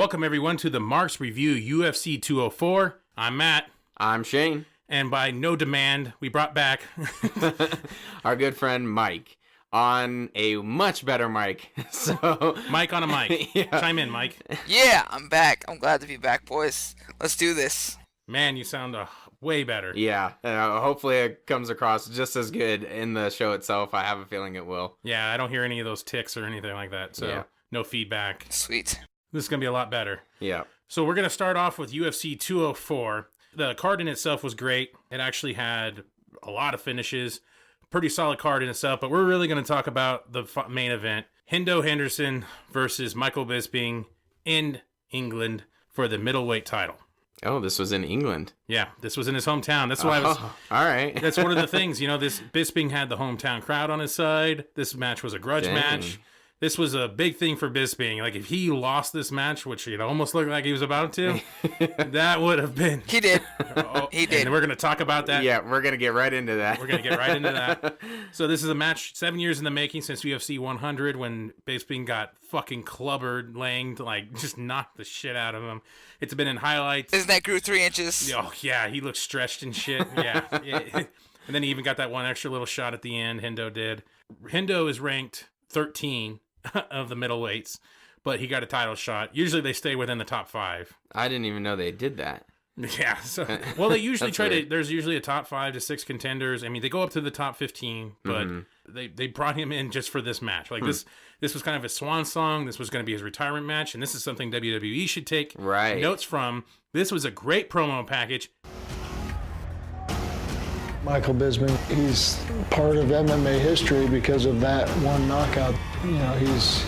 Welcome everyone to the Marks Review UFC 204. I'm Matt. I'm Shane. And by no demand, we brought back our good friend Mike on a much better mic. So Mike on a mic. Yeah. Chime in, Mike. Yeah, I'm back. I'm glad to be back, boys. Let's do this. Man, you sound way better. Yeah, hopefully it comes across just as good in the show itself. I have a feeling it will. Yeah, I don't hear any of those ticks or anything like that, so no feedback. Sweet. This is going to be a lot better. Yeah. So we're going to start off with UFC 204. The card in itself was great. It actually had a lot of finishes. Pretty solid card in itself, but we're really going to talk about the main event. Hendo Henderson versus Michael Bisping in England for the middleweight title. Oh, this was in England. Yeah, this was in his hometown. That's why I was... All right. That's one of the things, this Bisping had the hometown crowd on his side. This match was a grudge match. This was a big thing for Bisping. Like, if he lost this match, which it almost looked like he was about to, that would have been... He did. He did. And we're going to talk about that. Yeah, we're going to get right into that. So this is a match 7 years in the making since UFC 100 when Bisping got fucking clubbered, just knocked the shit out of him. It's been in highlights. His neck grew 3 inches. Oh, yeah. He looked stretched and shit. Yeah. And then he even got that one extra little shot at the end. Hendo did. Hendo is ranked 13 of the middleweights, but he got a title shot. Usually they stay within the top 5. I didn't even know they did that. Yeah. So, well, they usually there's usually a top 5 to 6 contenders. I mean, they go up to the top 15, but they brought him in just for this match. This was kind of a swan song. This was going to be his retirement match, and this is something WWE should take notes from. This was a great promo package. Michael Bisping, he's part of MMA history because of that one knockout. He's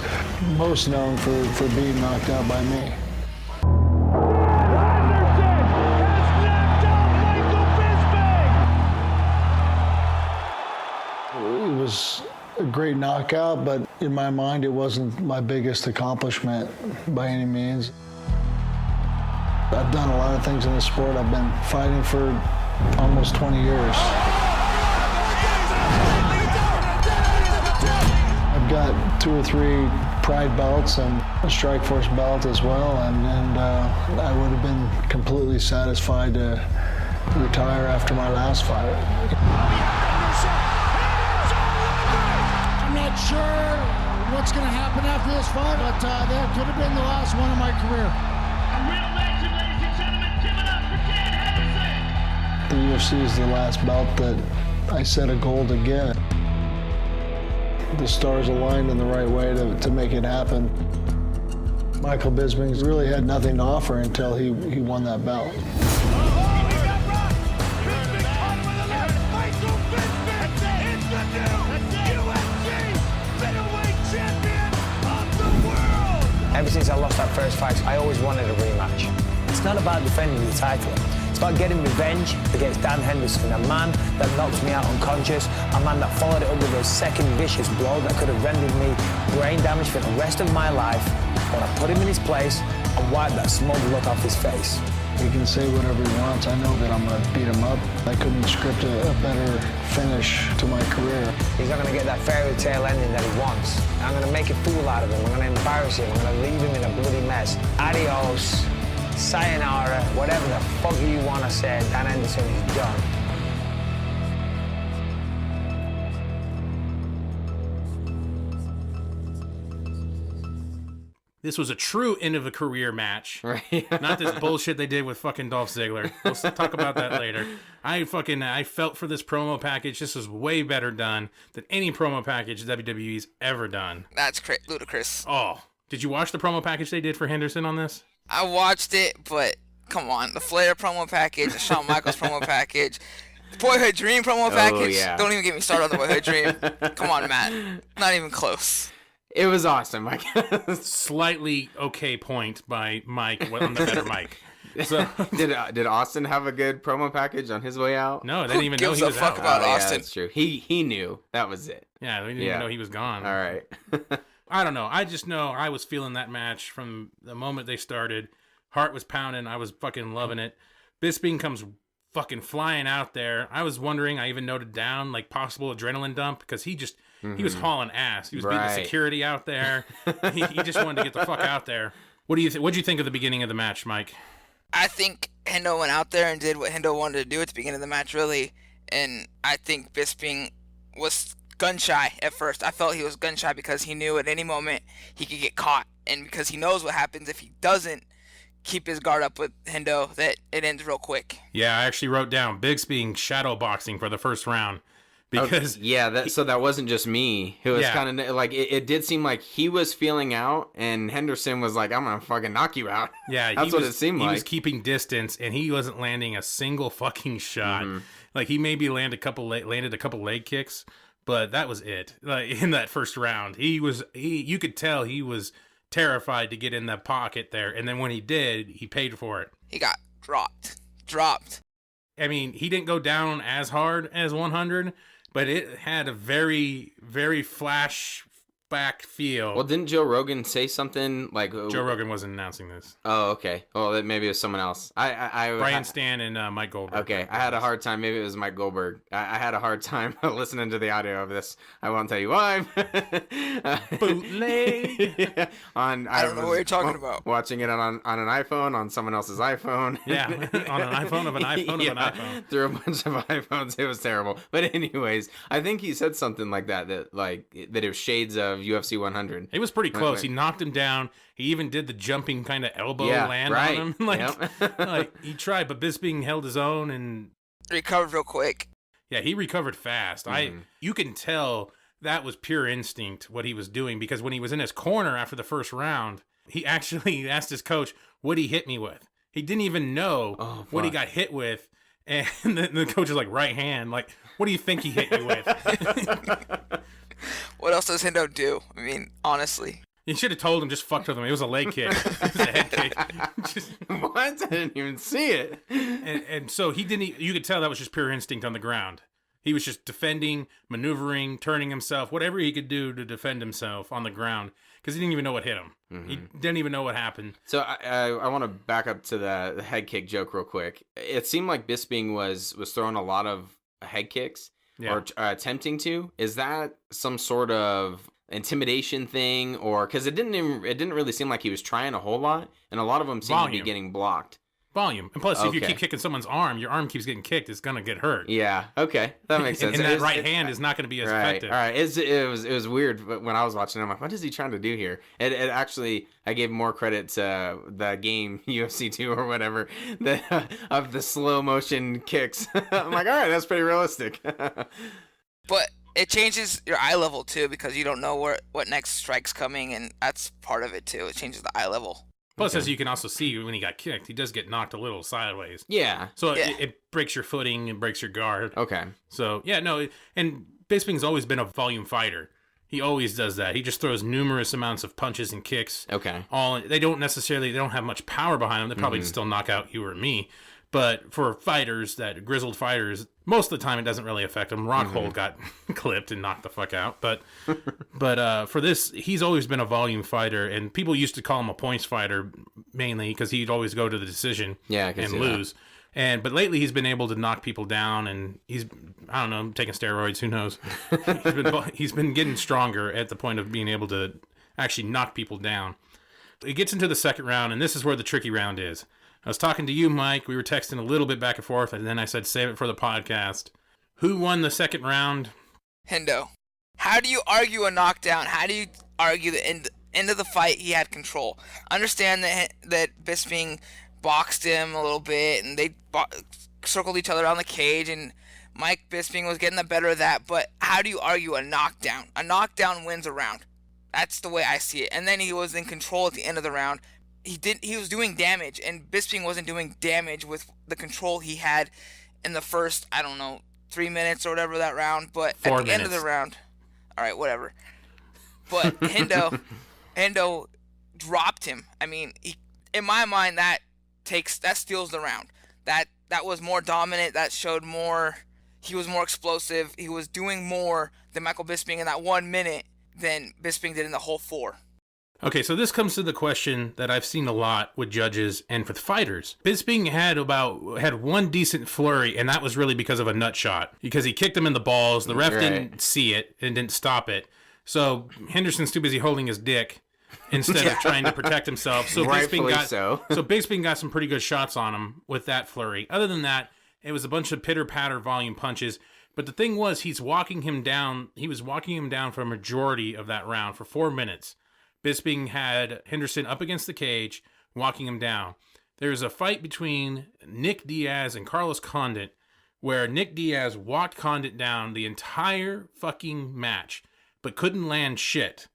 most known for being knocked out by me. Henderson has knocked out Michael Bisping! It was a great knockout, but in my mind, it wasn't my biggest accomplishment by any means. I've done a lot of things in the sport. I've been fighting for almost 20 years. I've got 2 or 3 Pride belts and a Strikeforce belt as well, and I would have been completely satisfied to retire after my last fight. I'm not sure what's going to happen after this fight, but that could have been the last one of my career. A real legend, ladies and gentlemen, give it up for Dan Henderson! The UFC is the last belt that I set a goal to get. The stars aligned in the right way to make it happen. Michael Bisping really had nothing to offer until he won that belt. He got rocked! Bisping caught with a left! Michael Bisping is the new UFC middleweight champion of the world! Ever since I lost that first fight, I always wanted a rematch. It's not about defending the title. It's about getting revenge against Dan Henderson, a man that knocked me out unconscious, a man that followed it up with a second vicious blow that could have rendered me brain damage for the rest of my life. But I put him in his place and wiped that smug look off his face. He can say whatever he wants. I know that I'm going to beat him up. I couldn't script a better finish to my career. He's not going to get that fairy tale ending that he wants. I'm going to make a fool out of him. I'm going to embarrass him. I'm going to leave him in a bloody mess. Adios. Sayonara, whatever the fuck you want to say, Dan Henderson is done. This was a true end of a career match. Right. Not this bullshit they did with fucking Dolph Ziggler. We'll talk about that later. I felt for this promo package. This was way better done than any promo package WWE's ever done. That's ludicrous. Oh, did you watch the promo package they did for Henderson on this? I watched it, but come on. The Flair promo package, the Shawn Michaels promo package, the Boyhood Dream promo package. Yeah. Don't even get me started on the Boyhood Dream. Come on, Matt. Not even close. It was awesome, Mike. Slightly okay point by Mike on the better Mike. So did Austin have a good promo package on his way out? No, they didn't even know he was fuck out. about Austin? Yeah, that's true. He knew. That was it. Yeah, they didn't even know he was gone. All right. I don't know. I just know I was feeling that match from the moment they started. Heart was pounding. I was fucking loving it. Bisping comes fucking flying out there. I was wondering, I even noted down, possible adrenaline dump, because he was hauling ass. He was beating the security out there. he just wanted to get the fuck out there. What'd you think of the beginning of the match, Mike? I think Hendo went out there and did what Hendo wanted to do at the beginning of the match, really. And I think Bisping was gun-shy at first. I felt he was gun-shy because he knew at any moment he could get caught. And because he knows what happens if he doesn't keep his guard up with Hendo, that it ends real quick. Yeah, I actually wrote down Bisping shadow boxing for the first round. Because so that wasn't just me. It was Yeah. kind of like it did seem like he was feeling out, and Henderson was like, "I'm gonna fucking knock you out." Yeah, that's what it seemed like. He was keeping distance, and he wasn't landing a single fucking shot. Mm-hmm. Like he maybe landed a couple leg kicks, but that was it. Like in that first round, you could tell he was terrified to get in that pocket there, and then when he did, he paid for it. He got dropped. I mean, he didn't go down as hard as 100, but it had a very, very flashback feel. Well, didn't Joe Rogan say something like Joe Rogan wasn't announcing this. Oh, okay. Well, maybe it was someone else. Brian Stan and Mike Goldberg. Okay, I had a hard time. Maybe it was Mike Goldberg. I had a hard time listening to the audio of this. I won't tell you why. Bootleg. Yeah, I don't know what you're talking about. Watching it on an iPhone, on someone else's iPhone. Yeah, on an iPhone of an iPhone of an iPhone. Through a bunch of iPhones. It was terrible. But anyways, I think he said something like that it was shades of UFC 100. It was pretty close. He knocked him down. He even did the jumping kind of elbow land on him. Like he tried, but Bisping held his own and Recovered real quick. yeah, he recovered fast. You can tell that was pure instinct what he was doing, because when he was in his corner after the first round, he actually asked his coach, "What'd he hit me with?" He didn't even know what he got hit with, and the coach is like, "Right hand." Like, what do you think he hit you with? What else does Hendo do? I mean, honestly. You should have told him, just fucked with him. It was a leg kick. It was a head kick. What? I didn't even see it. And so he didn't. You could tell that was just pure instinct on the ground. He was just defending, maneuvering, turning himself, whatever he could do to defend himself on the ground, because he didn't even know what hit him. Mm-hmm. He didn't even know what happened. So I want to back up to the head kick joke real quick. It seemed like Bisping was throwing a lot of head kicks, or attempting to. Is that some sort of intimidation thing, or because it didn't really seem like he was trying a whole lot, and a lot of them seem to be getting blocked. Volume. And plus, if you keep kicking someone's arm, your arm keeps getting kicked, it's going to get hurt. Yeah, okay. That makes sense. And that right hand is not going to be as effective. All right. It was weird when I was watching it. I'm like, what is he trying to do here? It actually, I gave more credit to the game, UFC 2 or whatever, of the slow motion kicks. I'm like, all right, that's pretty realistic. But it changes your eye level, too, because you don't know what next strike's coming, and that's part of it, too. It changes the eye level. Plus, as you can also see, when he got kicked, he does get knocked a little sideways. Yeah. So it breaks your footing and breaks your guard. Okay. So, yeah, no, and Bisping's always been a volume fighter. He always does that. He just throws numerous amounts of punches and kicks. Okay. They don't have much power behind them. They probably still knock out you or me. But for fighters, grizzled fighters, most of the time it doesn't really affect them. Rockhold got clipped and knocked the fuck out. But for this, he's always been a volume fighter, and people used to call him a points fighter mainly because he'd always go to the decision and lose. But lately he's been able to knock people down, and he's, I don't know, taking steroids, who knows. he's been getting stronger at the point of being able to actually knock people down. It gets into the second round, and this is where the tricky round is. I was talking to you, Mike. We were texting a little bit back and forth, and then I said, save it for the podcast. Who won the second round? Hendo. How do you argue a knockdown? How do you argue the end of the fight he had control? Understand that Bisping boxed him a little bit, and they circled each other around the cage, and Mike Bisping was getting the better of that, but how do you argue a knockdown? A knockdown wins a round. That's the way I see it. And then he was in control at the end of the round. He was doing damage, and Bisping wasn't doing damage with the control he had in the first, 3 minutes or whatever that round, but at the end of the round, all right, whatever. But Hendo dropped him. I mean, in my mind, that steals the round. That was more dominant. That showed more. He was more explosive. He was doing more than Michael Bisping in that 1 minute than Bisping did in the whole 4. Okay, so this comes to the question that I've seen a lot with judges and with fighters. Bisping had one decent flurry, and that was really because of a nut shot. Because he kicked him in the balls. The ref didn't see it and didn't stop it. So Henderson's too busy holding his dick instead of trying to protect himself. So Rightfully so Bisping got some pretty good shots on him with that flurry. Other than that, it was a bunch of pitter-patter volume punches. But the thing was, he's walking him down. He was walking him down for a majority of that round for 4 minutes. Bisping had Henderson up against the cage, walking him down. There's a fight between Nick Diaz and Carlos Condit where Nick Diaz walked Condit down the entire fucking match, but couldn't land shit.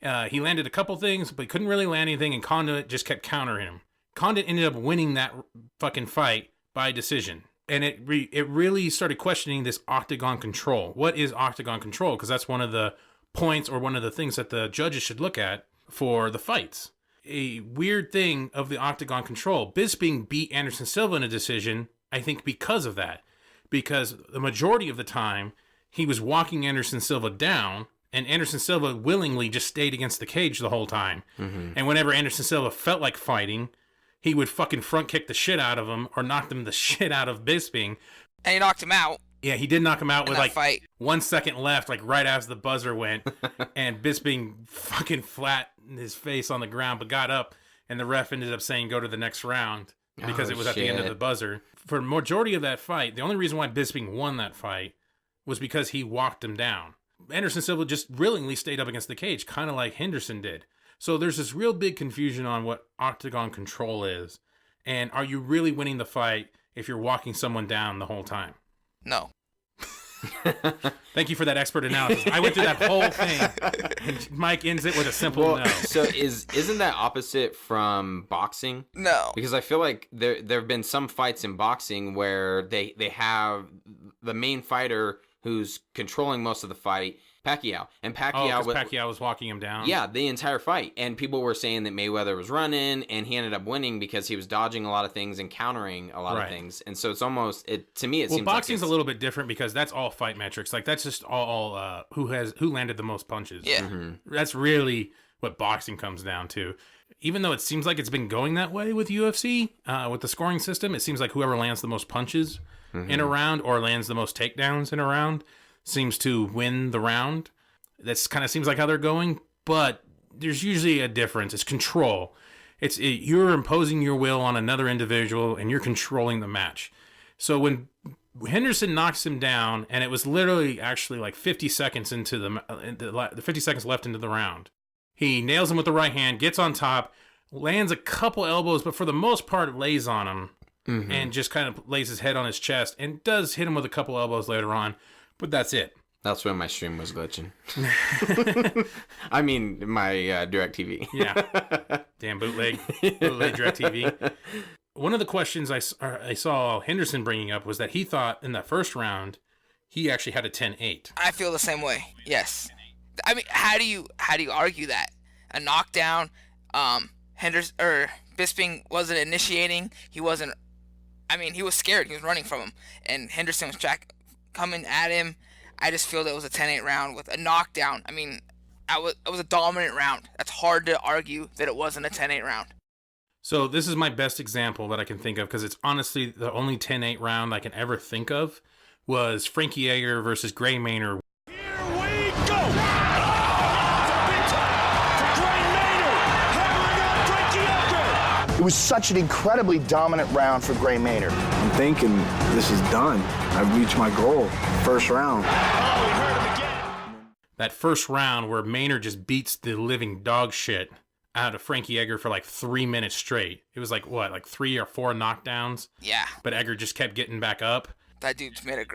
He landed a couple things, but couldn't really land anything, and Condit just kept countering him. Condit ended up winning that fucking fight by decision. And it really started questioning this octagon control. What is octagon control? Because that's one of the points or one of the things that the judges should look at for the fights. A weird thing of the octagon control. Bisping beat Anderson Silva in a decision, I think because of that. Because the majority of the time, he was walking Anderson Silva down, and Anderson Silva willingly just stayed against the cage the whole time. Mm-hmm. And whenever Anderson Silva felt like fighting, he would fucking front kick the shit out of him or knock the shit out of Bisping. And he knocked him out. Yeah, he did knock him out with like fight. 1 second left, like right as the buzzer went. And Bisping fucking flattened his face on the ground, but got up. And the ref ended up saying go to the next round because it was at the end of the buzzer. For the majority of that fight, the only reason why Bisping won that fight was because he walked him down. Anderson Silva just willingly stayed up against the cage, kind of like Henderson did. So there's this real big confusion on what octagon control is. And are you really winning the fight if you're walking someone down the whole time? No. Thank you for that expert analysis. I went through that whole thing, and Mike ends it with a simple no. So isn't that opposite from boxing? No. Because I feel like there have been some fights in boxing where they have the main fighter who's controlling most of the fight, Pacquiao. And Pacquiao was walking him down? Yeah, the entire fight. And people were saying that Mayweather was running, and he ended up winning because he was dodging a lot of things and countering a lot of things. And so it's almost, to me, it seems like boxing's a little bit different because that's all fight metrics. Like, that's just all who landed the most punches. Yeah. Mm-hmm. That's really what boxing comes down to. Even though it seems like it's been going that way with UFC, with the scoring system, it seems like whoever lands the most punches in a round or lands the most takedowns in a round seems to win the round. That's kind of seems like how they're going, but there's usually a difference. It's control. You're imposing your will on another individual and you're controlling the match. So when Henderson knocks him down, and it was literally actually like 50 seconds into the 50 seconds left into the round, he nails him with the right hand, gets on top, lands a couple elbows, but for the most part lays on him and just kind of lays his head on his chest and does hit him with a couple elbows later on, but that's it. That's when my stream was glitching. I mean, my DirecTV. Yeah. Damn bootleg DirecTV. One of the questions I saw Henderson bringing up was that he thought in that first round, he actually had a 10-8. I feel the same way. Yes. I mean, how do you argue that? A knockdown, Bisping wasn't initiating. He wasn't, he was scared. He was running from him. And Henderson was coming at him. I just feel that it was a 10-8 round with a knockdown. I mean, it was a dominant round. That's hard to argue that it wasn't a 10-8 round. So this is my best example that I can think of because it's honestly the only 10-8 round I can ever think of was Frankie Edgar versus Gray Maynard. Here we go! It's a big time for Gray Maynard, hammering on Frankie Edgar! It was such an incredibly dominant round for Gray Maynard. I'm thinking this is done. I've reached my goal. First round. Oh, we heard him again. That first round where Maynard just beats the living dog shit out of Frankie Edgar for like 3 minutes straight. It was like, what, like 3 or 4 knockdowns? Yeah. But Edgar just kept getting back up. That dude's made of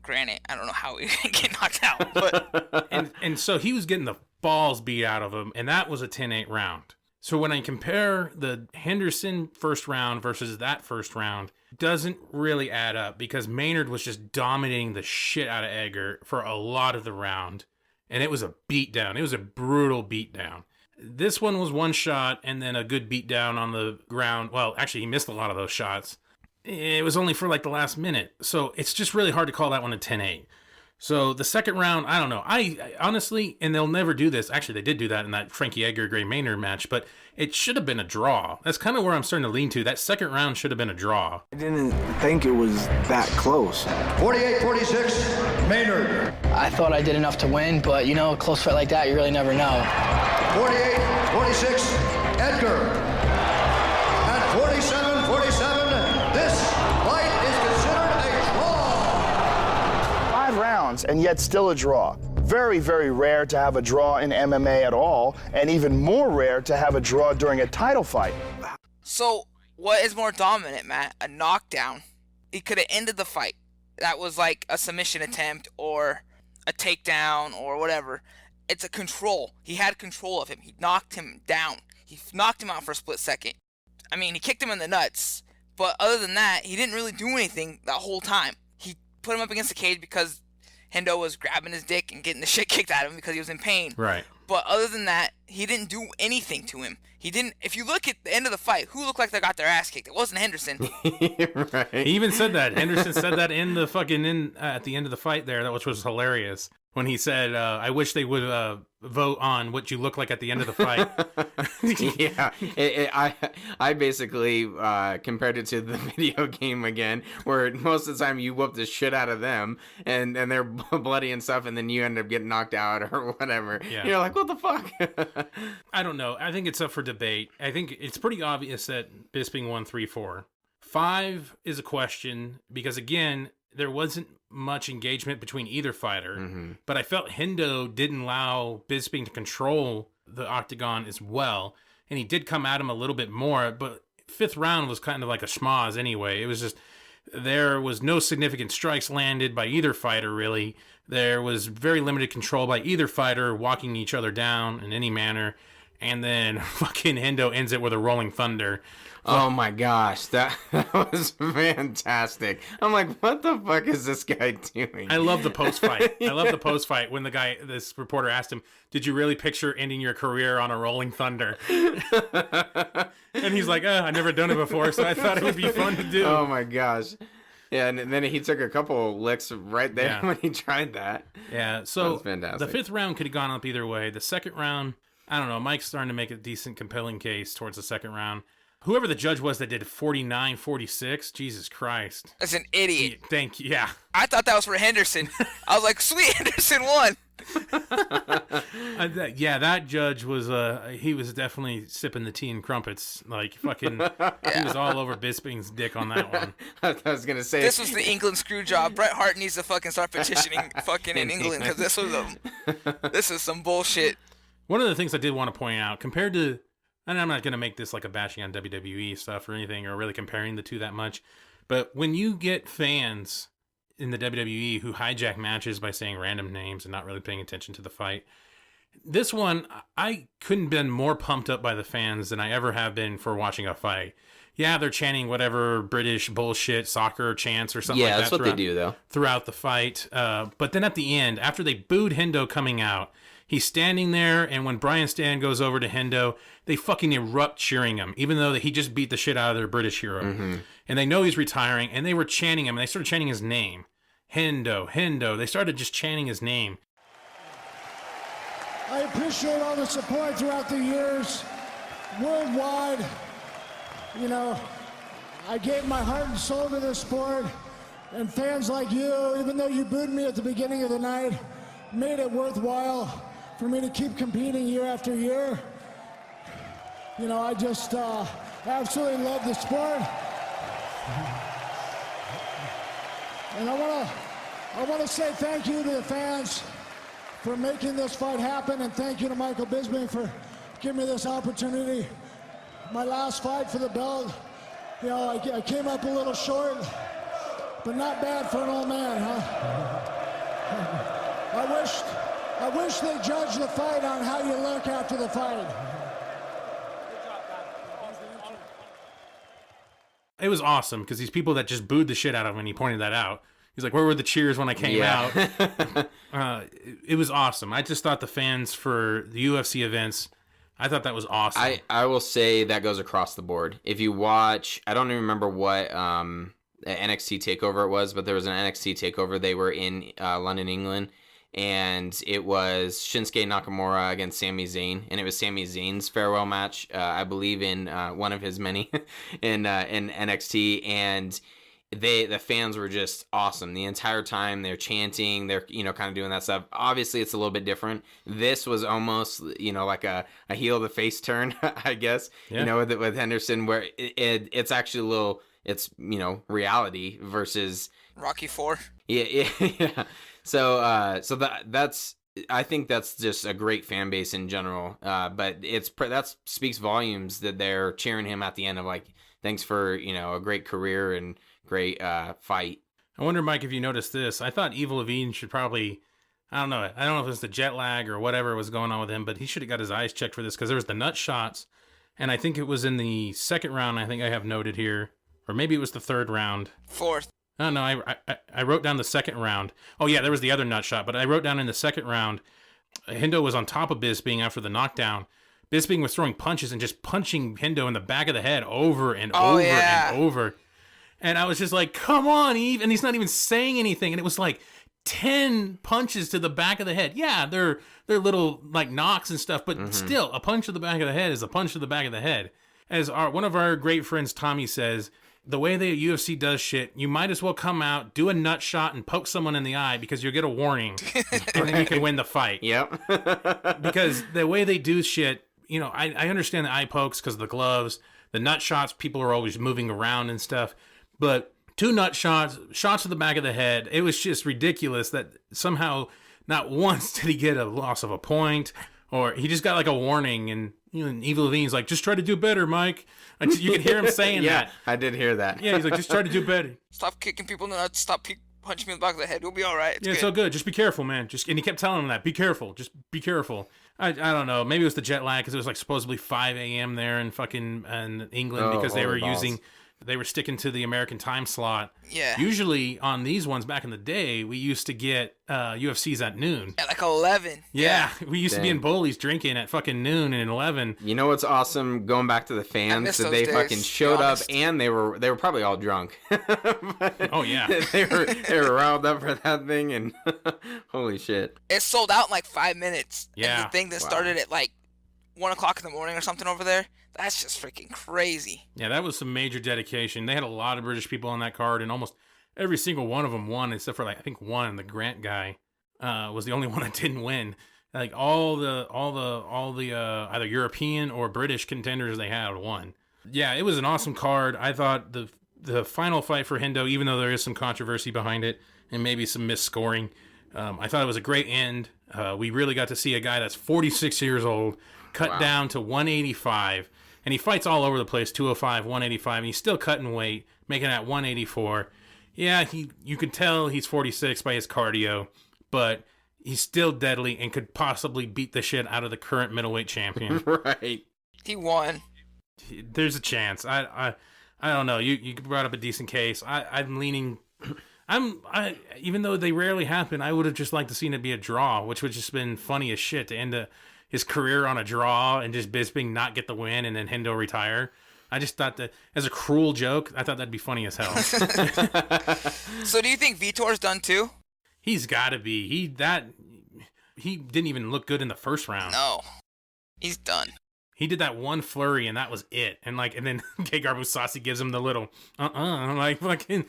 granite. I don't know how he didn't get knocked out. But and so he was getting the balls beat out of him, and that was a 10-8 round. So when I compare the Henderson first round versus that first round, it doesn't really add up because Maynard was just dominating the shit out of Edgar for a lot of the round. And it was a beatdown. It was a brutal beatdown. This one was one shot and then a good beatdown on the ground. Well, actually, he missed a lot of those shots. It was only for like the last minute. So it's just really hard to call that one a 10-8. So the second round, I don't know. I honestly, and they'll never do this. Actually, they did do that in that Frankie Edgar Gray Maynard match, but it should have been a draw. That's kind of where I'm starting to lean to. That second round should have been a draw. I didn't think it was that close. 48-46, Maynard. I thought I did enough to win, but a close fight like that, you really never know. 48-46, Edgar. At 47-47, this fight is considered a draw. 5 rounds and yet still a draw. Very, very rare to have a draw in MMA at all, and even more rare to have a draw during a title fight. So, what is more dominant, Matt? A knockdown. He could have ended the fight. That was like a submission attempt or a takedown or whatever. It's a control. He had control of him. He knocked him down. He knocked him out for a split second. I mean, he kicked him in the nuts. But other than that, he didn't really do anything that whole time. He put him up against the cage because Hendo was grabbing his dick and getting the shit kicked out of him because he was in pain. Right. But other than that, he didn't do anything to him. He didn't. If you look at the end of the fight, who looked like they got their ass kicked? It wasn't Henderson. Right. He even said that. Henderson said that in the fucking at the end of the fight there, which was hilarious. When he said, "I wish they would vote on what you look like at the end of the fight." Yeah, I basically compared it to the video game again, where most of the time you whoop the shit out of them, and they're bloody and stuff, and then you end up getting knocked out or whatever. Yeah. You're like, what the fuck? I don't know. I think it's up for debate. I think it's pretty obvious that Bisping won 3-4. 5 is a question because, again, there wasn't much engagement between either fighter, but I felt Hendo didn't allow Bisping to control the octagon as well, and he did come at him a little bit more, but 5th round was kind of like a schmoz anyway. It was just, there was no significant strikes landed by either fighter, really. There was very limited control by either fighter, walking each other down in any manner, and then fucking Hendo ends it with a rolling thunder. Oh my gosh, that was fantastic. I'm like, what the fuck is this guy doing? I love the post-fight. I love the post-fight when this reporter asked him, did you really picture ending your career on a rolling thunder? And he's like, I've never done it before, so I thought it would be fun to do. Oh my gosh. Yeah, and then he took a couple licks right there when he tried that. Yeah, so that was fantastic. The 5th round could have gone up either way. The 2nd round, I don't know, Mike's starting to make a decent, compelling case towards the 2nd round. Whoever the judge was that did 49-46, Jesus Christ. That's an idiot. Thank you, yeah. I thought that was for Henderson. I was like, sweet, Henderson won. Yeah, that judge was, he was definitely sipping the tea and crumpets. Like, fucking, he was all over Bisping's dick on that one. I was going to say. This was the England screw job. Bret Hart needs to fucking start petitioning fucking in England because this is some bullshit. One of the things I did want to point out, compared to, and I'm not going to make this like a bashing on WWE stuff or anything, or really comparing the two that much, but when you get fans in the WWE who hijack matches by saying random names and not really paying attention to the fight, this one, I couldn't have been more pumped up by the fans than I ever have been for watching a fight. Yeah, they're chanting whatever British bullshit soccer chants or something like that. Yeah, that's what they do, though. Throughout the fight. But then at the end, after they booed Hendo coming out, he's standing there, and when Brian Stan goes over to Hendo, they fucking erupt cheering him, even though he just beat the shit out of their British hero. And they know he's retiring, and they were chanting him, and they started chanting his name. Hendo, Hendo. They started just chanting his name. I appreciate all the support throughout the years, worldwide. You know, I gave my heart and soul to this sport, and fans like you, even though you booed me at the beginning of the night, made it worthwhile for me to keep competing year after year. You know, I just absolutely love the sport. And I want to say thank you to the fans for making this fight happen, and thank you to Michael Bisping for giving me this opportunity. My last fight for the belt, you know, I came up a little short, but not bad for an old man, huh? I wish they judged the fight on how you look after the fight. It was awesome because these people that just booed the shit out of him when he pointed that out. He's like, where were the cheers when I came out? It was awesome. I just thought the fans for the UFC events, I thought that was awesome. I will say that goes across the board. If you watch, I don't even remember what NXT TakeOver it was, but there was an NXT TakeOver. They were in London, England, and it was Shinsuke Nakamura against Sami Zayn, and it was Sami Zayn's farewell match, I believe, in one of his many in NXT, and the fans were just awesome the entire time. They're chanting, they're kind of doing that stuff. Obviously it's a little bit different. This was almost like a heel to face turn, I guess. With Henderson, where it's actually a little, it's reality versus Rocky 4. Yeah. So that's, I think that's just a great fan base in general. But that speaks volumes that they're cheering him at the end of like, thanks for a great career and great fight. I wonder, Mike, if you noticed this. I thought Evil Levine should probably, I don't know if it was the jet lag or whatever was going on with him, but he should have got his eyes checked for this, because there was the nut shots, and I think it was in the second round, I think I have noted here, or maybe it was the third round. Fourth. Oh, no, I wrote down the second round. Oh, yeah, there was the other nut shot, but I wrote down in the second round, Hendo was on top of Bisping after the knockdown. Bisping was throwing punches and just punching Hendo in the back of the head over and and over. And I was just like, come on, Eve. And he's not even saying anything. And it was like 10 punches to the back of the head. Yeah, they're little like knocks and stuff, but still, a punch to the back of the head is a punch to the back of the head. As one of our great friends, Tommy, says, the way the UFC does shit, you might as well come out, do a nut shot, and poke someone in the eye, because you'll get a warning, and then you can win the fight. Yep. Because the way they do shit, I understand the eye pokes because of the gloves, the nut shots, people are always moving around and stuff. But 2 nut shots to the back of the head, it was just ridiculous that somehow not once did he get a loss of a point, or he just got like a warning, and Evil Levine's like, just try to do better, Mike. You could hear him saying that. I did hear that. Yeah, he's like, just try to do better. Stop kicking people in the nuts, stop punching me in the back of the head, we'll be all right. It's all good. Just be careful, man. And he kept telling him that. Be careful. Just be careful. I don't know. Maybe it was the jet lag, because it was like supposedly 5 a.m. there in England, because they were sticking to the American time slot. Yeah. Usually on these ones back in the day, we used to get UFCs at noon. At like 11. Yeah. We used to be in Bullies drinking at fucking noon and 11. You know what's awesome? Going back to the fans, that they fucking showed up, and they were probably all drunk. Oh yeah. they were riled up for that thing, and holy shit. It sold out in like 5 minutes. Yeah. And the thing that started at like 1 o'clock in the morning or something over there, that's just freaking crazy. Yeah, that was some major dedication. They had a lot of British people on that card, and almost every single one of them won, except for like I think one, the Grant guy, was the only one that didn't win. Like all the either European or British contenders they had won. Yeah, it was an awesome card. I thought the final fight for Hendo, even though there is some controversy behind it and maybe some misscoring, I thought it was a great end. We really got to see a guy that's 46 years old cut down to 185. And he fights all over the place, 205, 185, and he's still cutting weight, making it at 184. Yeah, you can tell he's 46 by his cardio, but he's still deadly and could possibly beat the shit out of the current middleweight champion. Right. He won. There's a chance. I don't know. You brought up a decent case. I'm leaning. Even though they rarely happen, I would have just liked to seen it be a draw, which would just been funny as shit to end his career on a draw and just Bisping not get the win and then Hendo retire. I just thought that as a cruel joke, I thought that'd be funny as hell. So do you think Vitor's done too? He's got to be. He didn't even look good in the first round. No, he's done. He did that one flurry and that was it. And then Gegard Mousasi gives him the little like fucking.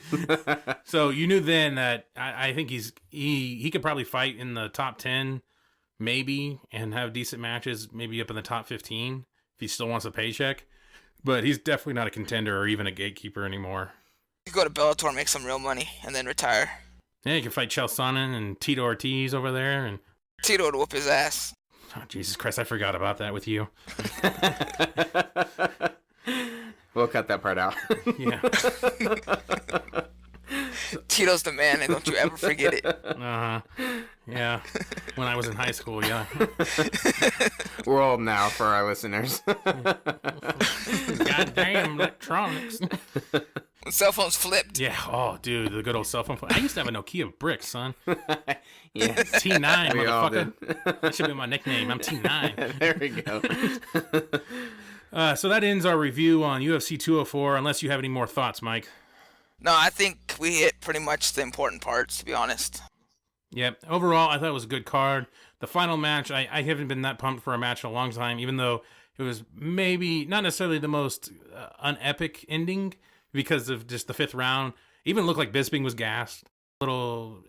So you knew then that I think he could probably fight in the top 10. Maybe, and have decent matches, maybe up in the top 15 if he still wants a paycheck. But he's definitely not a contender or even a gatekeeper anymore. You go to Bellator, make some real money, and then retire. Yeah, you can fight Chael Sonnen and Tito Ortiz over there. And Tito would whoop his ass. Oh, Jesus Christ, I forgot about that with you. We'll cut that part out. Yeah. Tito's the man, and don't you ever forget it. Uh-huh. Yeah. When I was in high school, yeah. We're old now for our listeners. Goddamn electronics. When cell phones flipped. Yeah. Oh, dude, the good old cell phone. I used to have a Nokia brick, son. Yeah. T9, motherfucker. That should be my nickname. I'm T9. There we go. So that ends our review on UFC 204, unless you have any more thoughts, Mike. No, I think we hit pretty much the important parts, to be honest. Yep. Overall, I thought it was a good card. The final match, I haven't been that pumped for a match in a long time, even though it was maybe not necessarily the most unepic ending because of just the fifth round. Even looked like Bisping was gassed. A little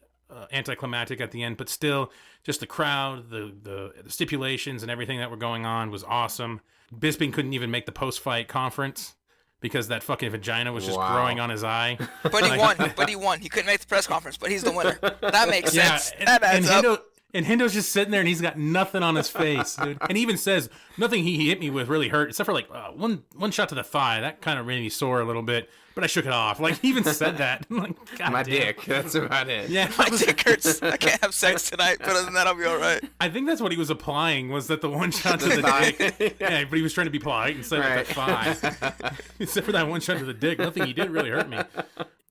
anticlimactic at the end, but still, just the crowd, the stipulations and everything that were going on was awesome. Bisping couldn't even make the post-fight conference because that fucking vagina was just growing on his eye. But he won. But he won. He couldn't make the press conference, but he's the winner. That makes sense. That adds up. And Hendo's just sitting there, and he's got nothing on his face, dude. And he even says, nothing he hit me with really hurt, except for, like, one shot to the thigh. That kind of made me sore a little bit, but I shook it off. Like, he even said that. I'm like, God My damn. dick. That's about it. Yeah, My dick hurts. I can't have sex tonight, but other than that, I'll be all right. I think that's what he was applying, was that the one shot to the dick. Yeah, but he was trying to be polite and said the thigh. Except for that one shot to the dick. Nothing he did really hurt me.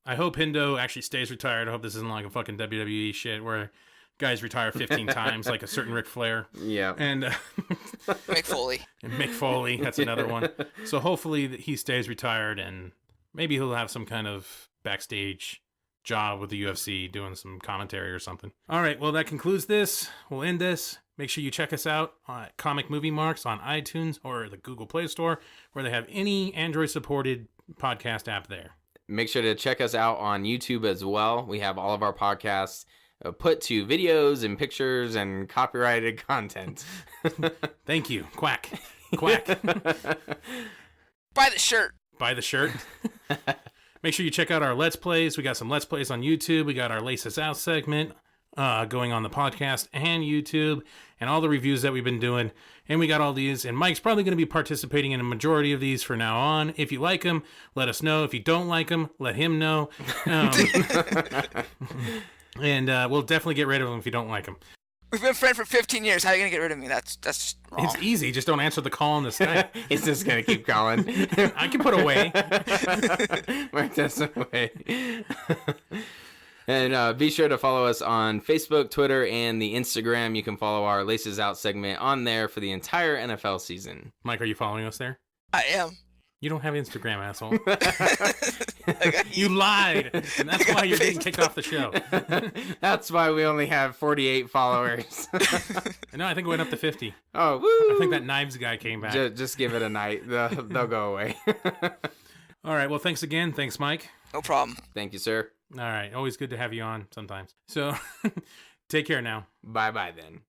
I hope Hendo actually stays retired. I hope this isn't like a fucking WWE shit where guys retire 15 times like a certain Ric Flair. Yeah. And Mick Foley. And Mick Foley, that's another one. So hopefully he stays retired, and maybe he'll have some kind of backstage job with the UFC doing some commentary or something. All right, well, that concludes this. We'll end this. Make sure you check us out at Comic Movie Marks on iTunes or the Google Play Store, where they have any Android-supported podcast app there. Make sure to check us out on YouTube as well. We have all of our podcasts put to videos and pictures and copyrighted content. Thank you. Quack. Quack. Buy the shirt. Buy the shirt. Make sure you check out our Let's Plays. We got some Let's Plays on YouTube. We got our Laces Out segment going on the podcast and YouTube, and all the reviews that we've been doing. And we got all these, and Mike's probably going to be participating in a majority of these from now on. If you like them, let us know. If you don't like them, let him know. And we'll definitely get rid of them if you don't like them. We've been friends for 15 years. How are you going to get rid of me? That's just wrong. It's easy. Just don't answer the call on the Skype. It's just going to keep calling. I can put away. Mark this away. And be sure to follow us on Facebook, Twitter, and the Instagram. You can follow our Laces Out segment on there for the entire NFL season. Mike, are you following us there? I am. You don't have Instagram, asshole. You lied, and that's why you're getting kicked off the show. That's why we only have 48 followers. No, I think it went up to 50. Oh, woo! I think that Knives guy came back. Just give it a night. They'll go away. All right, well, thanks again. Thanks, Mike. No problem. Thank you, sir. All right, always good to have you on sometimes. So, take care now. Bye-bye then.